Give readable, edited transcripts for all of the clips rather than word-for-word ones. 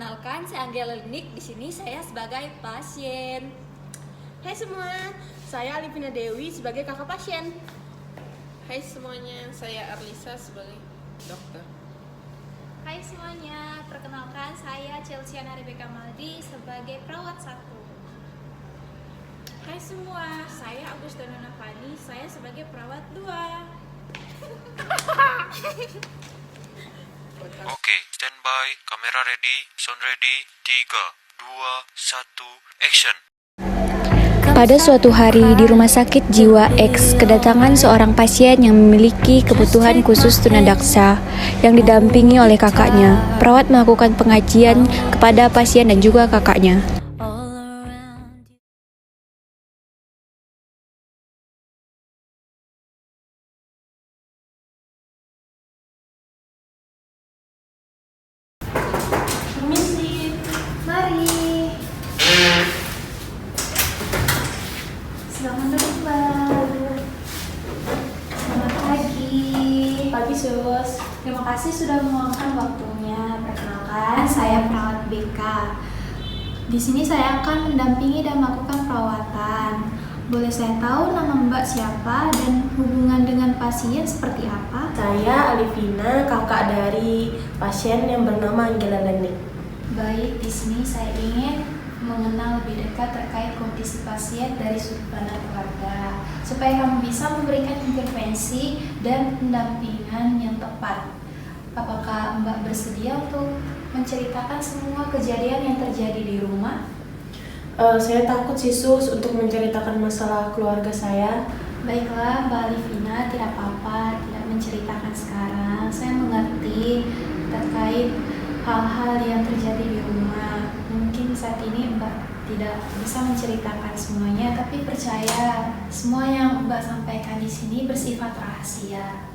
Perkenalkan, saya Anggela Linik. Di sini saya sebagai pasien. Hai semua, saya Alivina Dewi sebagai kakak pasien. Hai semuanya, saya Arlisa sebagai dokter. Hai semuanya, perkenalkan saya Chelsiana Rebecca Maldi sebagai perawat 1. Hai semua, saya Agustana Navani, saya sebagai perawat 2. Oke, standby, kamera ready, sound ready, 3, 2, 1, action. Pada suatu hari di Rumah Sakit Jiwa X, kedatangan seorang pasien yang memiliki kebutuhan khusus tunadaksa yang didampingi oleh kakaknya. Perawat melakukan pengajian kepada pasien dan juga kakaknya. Permisi, mari. Selamat duduk, Mbak. Selamat pagi. Pagi Sus. Terima kasih sudah meluangkan waktunya. Perkenalkan, saya perawat BK. Di sini saya akan mendampingi dan melakukan perawatan. Boleh saya tahu nama Mbak siapa dan hubungan dengan pasien seperti apa? Saya Alivina, kakak dari pasien yang bernama Anggela Linik. Baik, di sini saya ingin mengenal lebih dekat terkait kondisi pasien dari sudut pandang keluarga, supaya kamu bisa memberikan intervensi dan pendampingan yang tepat. Apakah Mbak bersedia untuk menceritakan semua kejadian yang terjadi di rumah? Saya takut sih Sus untuk menceritakan masalah keluarga saya. Baiklah, Mbak Alivina, tidak apa-apa tidak menceritakan sekarang. Saya mengerti terkait hal-hal yang terjadi di rumah. Mungkin saat ini Mbak tidak bisa menceritakan semuanya, tapi percaya semua yang Mbak sampaikan di sini bersifat rahasia.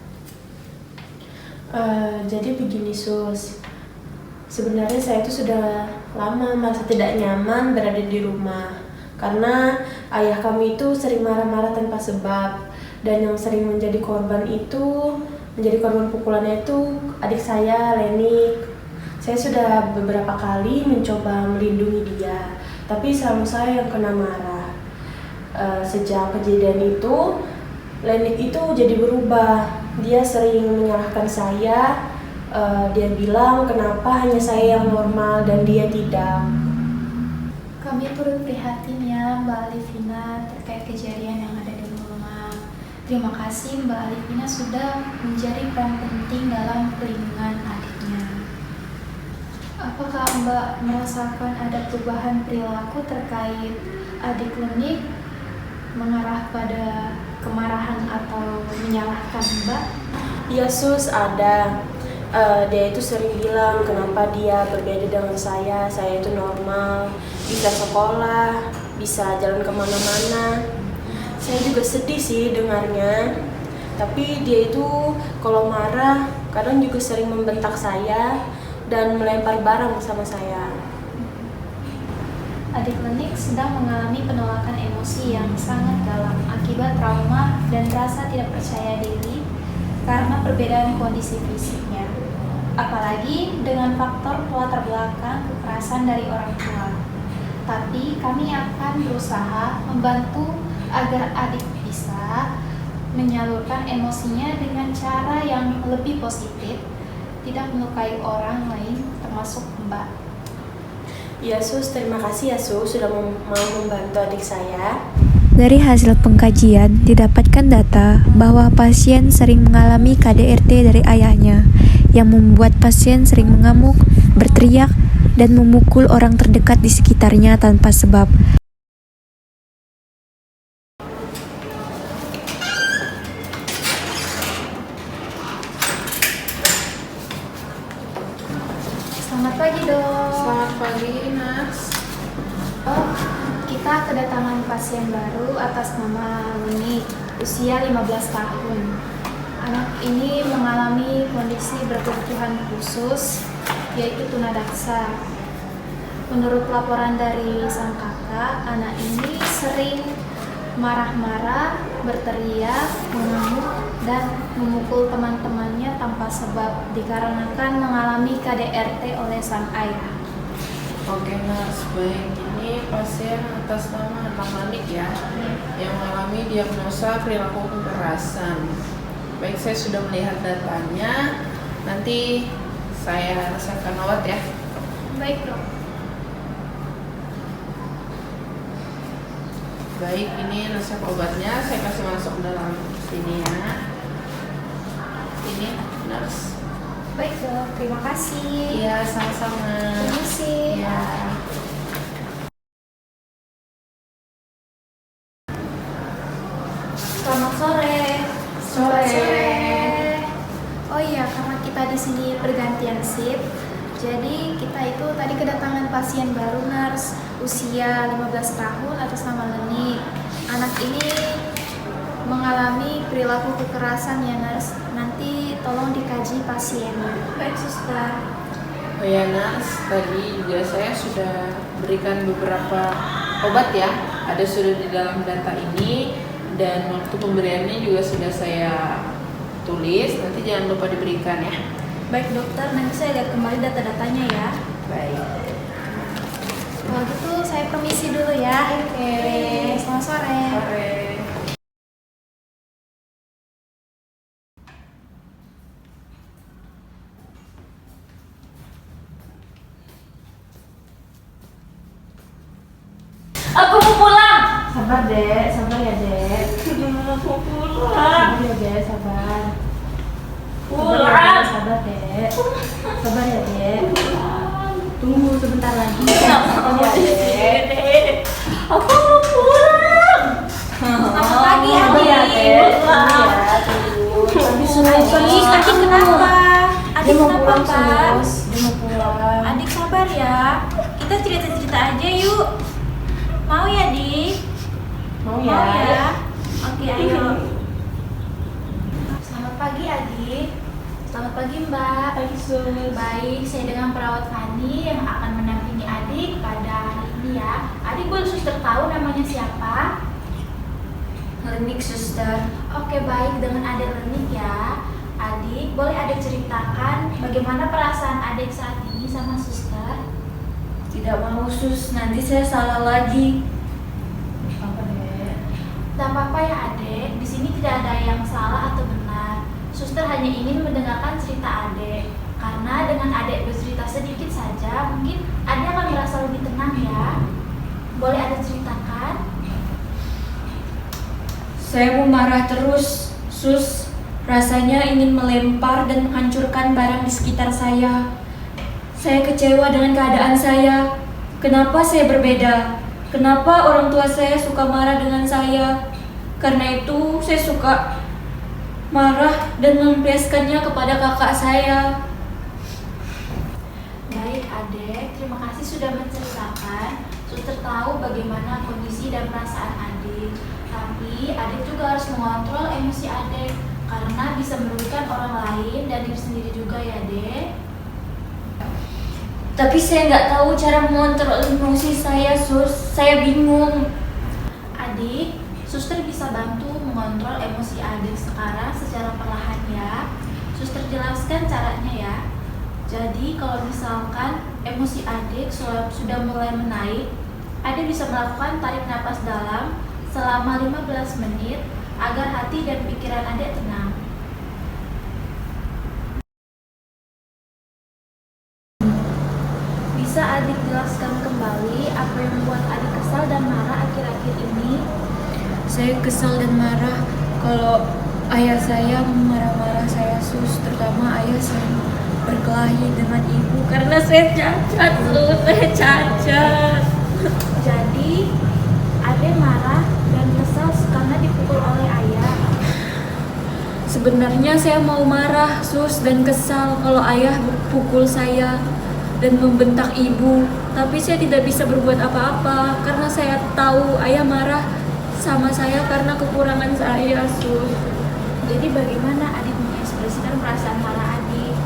Jadi begini Sus, sebenarnya saya itu sudah lama merasa tidak nyaman berada di rumah karena ayah kami itu sering marah-marah tanpa sebab, dan yang sering menjadi korban pukulannya itu adik saya Lenik. Saya sudah beberapa kali mencoba melindungi dia, tapi selalu saya yang kena marah. Sejak kejadian itu, Lenik itu jadi berubah. Dia sering menyalahkan saya. Dia bilang kenapa hanya saya yang normal dan dia tidak. Kami turut prihatin ya Mbak Alivina terkait kejadian yang ada di rumah. Terima kasih Mbak Alivina sudah menjadi peran penting dalam perlindungan adiknya. Apakah Mbak merasakan ada perubahan perilaku terkait adik Lenik mengarah pada kemarahan atau menyalahkan Mbak? Iya Sus, ada. Dia itu sering bilang kenapa dia berbeda dengan saya itu normal, bisa sekolah, bisa jalan kemana-mana. Saya juga sedih sih dengarnya, tapi dia itu kalau marah kadang juga sering membentak saya dan melempar barang sama saya. Adik Lenik sedang mengalami penolakan emosi yang sangat dalam akibat trauma dan rasa tidak percaya diri karena perbedaan kondisi fisiknya. Apalagi dengan faktor latar belakang kekerasan dari orang tua. Tapi kami akan berusaha membantu agar adik bisa menyalurkan emosinya dengan cara yang lebih positif, tidak melukai orang lain termasuk Mbak. Iya Sus, terima kasih ya Sus sudah mau membantu adik saya. Dari hasil pengkajian, didapatkan data bahwa pasien sering mengalami KDRT dari ayahnya, yang membuat pasien sering mengamuk, berteriak, dan memukul orang terdekat di sekitarnya tanpa sebab. Selamat pagi dok. Selamat pagi, Nas. Kita kedatangan pasien baru atas nama Lenik, usia 15 tahun. Anak ini mengalami kondisi berkebutuhan khusus, yaitu tunadaksa. Menurut laporan dari sang kakak, anak ini sering marah-marah, berteriak, mengamuk, dan memukul teman-temannya tanpa sebab dikarenakan mengalami KDRT oleh sang ayah. Oke Nars, baik. Ini pasien atas nama Manik ya, yang mengalami diagnosa perilaku kekerasan. Baik, saya sudah melihat datanya. Nanti saya resepkan obat ya. Baik dok. Baik, ini resep obatnya. Saya kasih masuk dalam sini ya. Ini Nars. Baik dok, terima kasih. Iya, sama-sama. Terima kasih. Iya. Selamat sore. Sore. Oh iya, karena kita di sini pergantian shift, jadi kita itu tadi kedatangan pasien baru Nars, usia 15 tahun atas nama Leni. Anak ini mengalami perilaku kekerasan ya Nars. Nanti tolong dikaji pasiennya. Baik suster. Oh ya Nars, tadi juga saya sudah berikan beberapa obat ya. Ada sudah di dalam data ini, dan waktu pemberiannya juga sudah saya tulis. Nanti jangan lupa diberikan ya. Baik dokter, nanti saya lihat kembali data-datanya ya. Baik. Kalau gitu saya permisi dulu ya. Oke. Selamat sore. Sore. Aku mau pulang. Sabar dek, sabar ya dek. Mau pulang. Sabar ya dek, sabar. Pulang. Sabar dek. Sabar ya dek. Tunggu sebentar lagi. Mau Sabar di ya dek. sini. Aku mau pulang. Selamat pagi Sabar ya Adik. dek. Tunggu ya, tunggu. Adik, Adik kenapa? Adik Dia mau kenapa pulang Kak? Sus. Dia mau pulang. Adik sabar ya. Kita cerita-cerita aja yuk. Mau ya, Dik? Mau Mau ya? ya? Oke, ayo. Selamat pagi, Adik. Selamat pagi, Mbak. Pagi Sus. Baik, saya dengan perawat Fani yang akan mendampingi Adik pada hari ini ya. Adik boleh suster tahu namanya siapa? Lenik suster. Oke, baik, dengan Adik Lenik ya. Adik, boleh Adik ceritakan bagaimana perasaan Adik saat ini sama suster? Tidak mau sus, nanti saya salah lagi. Apa dek? Tidak apa-apa ya Adek, di sini tidak ada yang salah atau benar. Suster hanya ingin mendengarkan cerita Adek. Karena dengan Adek bercerita sedikit saja, mungkin Adek akan merasa lebih tenang ya. Boleh Adek ceritakan? Saya mau marah terus, sus. Rasanya ingin melempar dan menghancurkan barang di sekitar saya. Saya kecewa dengan keadaan saya. Kenapa saya berbeda? Kenapa orang tua saya suka marah dengan saya? Karena itu saya suka marah dan melampiaskannya kepada kakak saya. Baik Adek, terima kasih sudah menceritakan. Suster tahu bagaimana kondisi dan perasaan Adek. Tapi Adek juga harus mengontrol emosi Adek, karena bisa merugikan orang lain dan diri sendiri juga ya Dek. Tapi saya nggak tahu cara mengontrol emosi saya, sus. Saya bingung. Adik, suster bisa bantu mengontrol emosi adik sekarang secara perlahan ya. Suster jelaskan caranya ya. Jadi kalau misalkan emosi adik sudah mulai menaik, adik bisa melakukan tarik napas dalam selama 15 menit agar hati dan pikiran adik tenang. Bisa adik jelaskan kembali apa yang membuat adik kesal dan marah akhir-akhir ini? Saya kesal dan marah kalau ayah saya marah-marah saya, sus. Terutama ayah saya berkelahi dengan ibu karena saya cacat, sus. Saya cacat. Jadi, adik marah dan kesal karena dipukul oleh ayah. Sebenarnya saya mau marah, sus, dan kesal kalau ayah pukul saya dan membentak ibu. Tapi saya tidak bisa berbuat apa-apa karena saya tahu ayah marah sama saya karena kekurangan saya, sus. Jadi bagaimana adik mengekspresikan perasaan marah adik?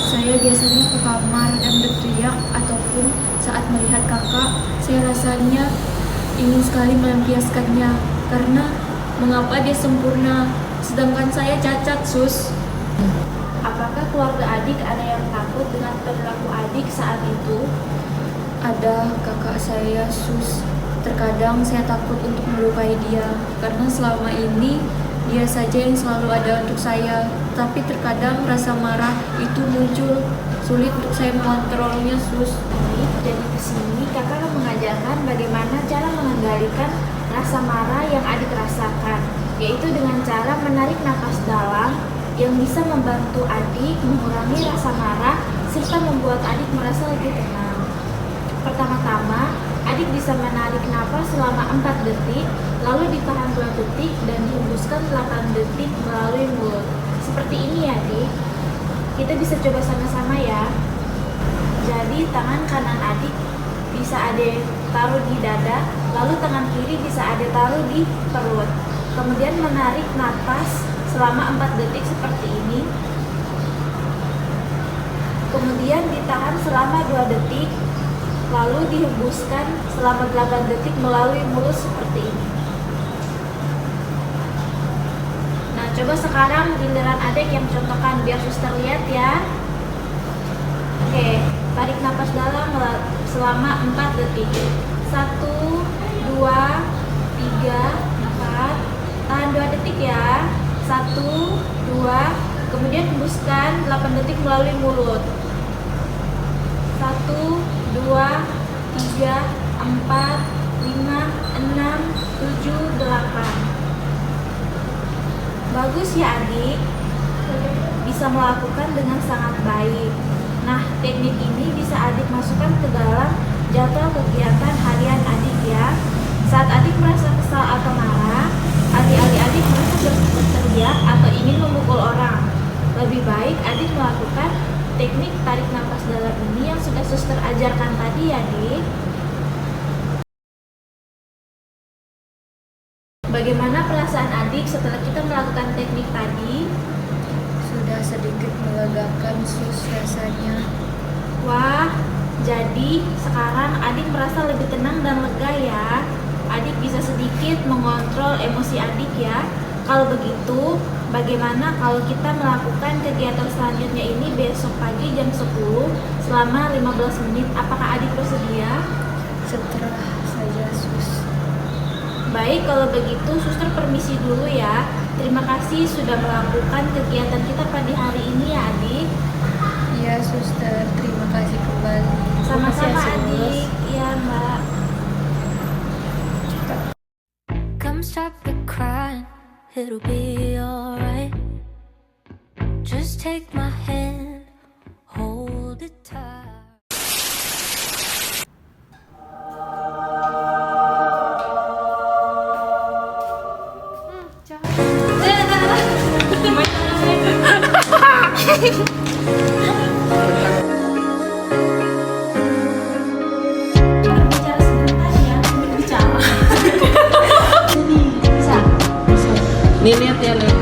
Saya biasanya ke kamar dan berteriak ataupun saat melihat kakak, saya rasanya ingin sekali melampiaskannya karena mengapa dia sempurna sedangkan saya cacat, sus. Apakah keluarga adik ada yang takut dengan perilaku adik saat itu? Ada kakak saya, Sus. Terkadang saya takut untuk melukai dia karena selama ini dia saja yang selalu ada untuk saya. Tapi terkadang rasa marah itu muncul, sulit untuk saya mengontrolnya, Sus. Jadi di sini kakak akan mengajarkan bagaimana cara mengendalikan rasa marah yang adik rasakan, yaitu dengan cara menarik napas dalam yang bisa membantu adik mengurangi rasa marah serta membuat adik merasa lebih tenang. Pertama-tama, adik bisa menarik napas selama 4 detik, lalu ditahan 2 detik dan dihembuskan 8 detik melalui mulut. Seperti ini ya, adik. Kita bisa coba sama-sama ya. Jadi tangan kanan adik bisa adik taruh di dada, lalu tangan kiri bisa adik taruh di perut. Kemudian menarik napas selama 4 detik seperti ini. Kemudian ditahan selama 2 detik, lalu dihembuskan selama 8 detik melalui mulut seperti ini. Nah, coba sekarang giliran adik yang contohkan biar suster lihat ya. Oke, tarik napas dalam selama 4 detik. 1, 2, 3, 4. Tahan 2 detik ya. 1, 2, kemudian hembuskan 8 detik melalui mulut. 1, 2, 3, 4, 5, 6, 7, 8. Bagus ya adik, bisa melakukan dengan sangat baik. Nah, teknik ini bisa adik masukkan ke dalam jadwal kegiatan harian adik ya. Saat adik merasa kesal atau marah, alih-alih adik merasa berteriak atau ingin memukul orang, lebih baik adik melakukan teknik tarik nafas dalam ini yang sudah suster ajarkan tadi ya, Dik. Bagaimana perasaan adik setelah kita melakukan teknik tadi? Sudah sedikit melegakan, Sus, rasanya. Wah, jadi sekarang adik merasa lebih tenang dan lega ya. Adik bisa sedikit mengontrol emosi adik ya. Kalau begitu, bagaimana kalau kita melakukan kegiatan selanjutnya ini besok pagi jam 10 selama 15 menit? Apakah adik bersedia? Setelah saja, Sus. Baik, kalau begitu suster permisi dulu ya. Terima kasih sudah melakukan kegiatan kita pagi hari ini ya adik. Iya, Suster. Terima kasih kembali. Sama-sama Terima kasih, Sus. adik. Iya mbak. Come stop the crying, it'll be alright. Just take my hand, hold it tight. Bicara sebentar ya, bicara. Nih lihat ya, Leo.